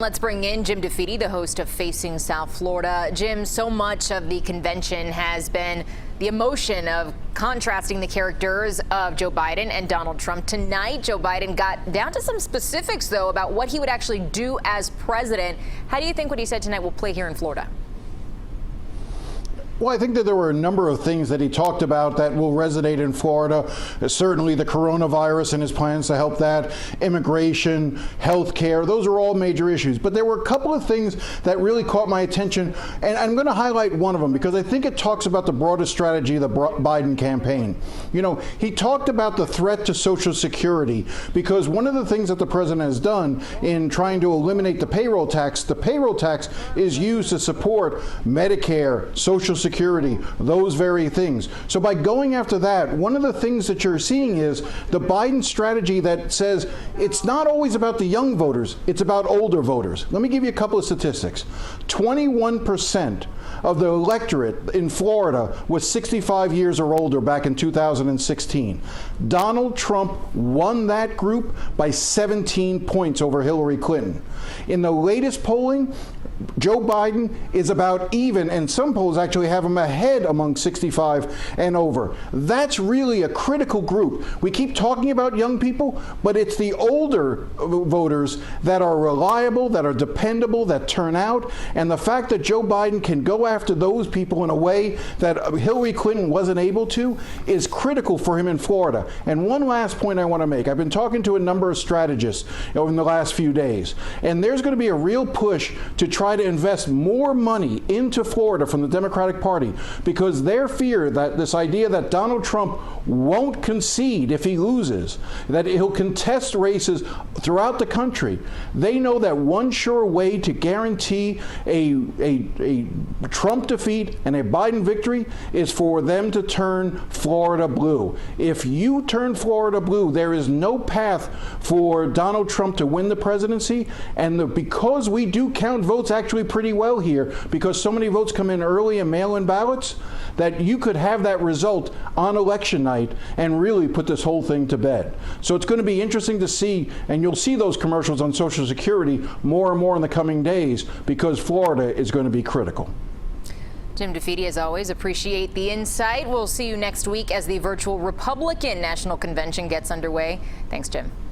Let's bring in Jim DeFede, the host of Facing South Florida. Jim, so much of the convention has been the emotion of contrasting the characters of Joe Biden and Donald Trump. Tonight, Joe Biden got down to some specifics, though, about what he would actually do as president. How do you think what he said tonight will play here in Florida? Well, I think that there were a number of things that he talked about that will resonate in Florida. Certainly the coronavirus and his plans to help that, immigration, health care, those are all major issues. But there were a couple of things that really caught my attention, and I'm going to highlight one of them because I think it talks about the broader strategy of the Biden campaign. You know, he talked about the threat to Social Security because one of the things that the president has done in trying to eliminate the payroll tax is used to support Medicare, Social Security, those very things. So by going after that, one of the things that you're seeing is the Biden strategy that says it's not always about the young voters, it's about older voters. Let me give you a couple of statistics. 21% of the electorate in Florida was 65 years or older back in 2016. Donald Trump won that group by 17 points over Hillary Clinton. In the latest polling, Joe Biden is about even, and some polls actually have him ahead among 65 and over. That's really a critical group. We keep talking about young people, but it's the older voters that are reliable, that are dependable, that turn out, and the fact that Joe Biden can go after those people in a way that Hillary Clinton wasn't able to is critical for him in Florida. And one last point I want to make. I've been talking to a number of strategists over the last few days, and there's going to be a real push to try to invest more money into Florida from the Democratic Party because their fear that this idea that Donald Trump won't concede if he loses, that he'll contest races throughout the country. They know that one sure way to guarantee a Trump defeat and a Biden victory is for them to turn Florida blue. If you turn Florida blue, there is no path for Donald Trump to win the presidency. And because we do count votes actually pretty well here, because so many votes come in early in mail-in ballots, that you could have that result on election night and really put this whole thing to bed. So it's going to be interesting to see, and you'll see those commercials on Social Security more and more in the coming days because Florida is going to be critical. Jim DeFede, as always, appreciate the insight. We'll see you next week as the virtual Republican National Convention gets underway. Thanks, Jim.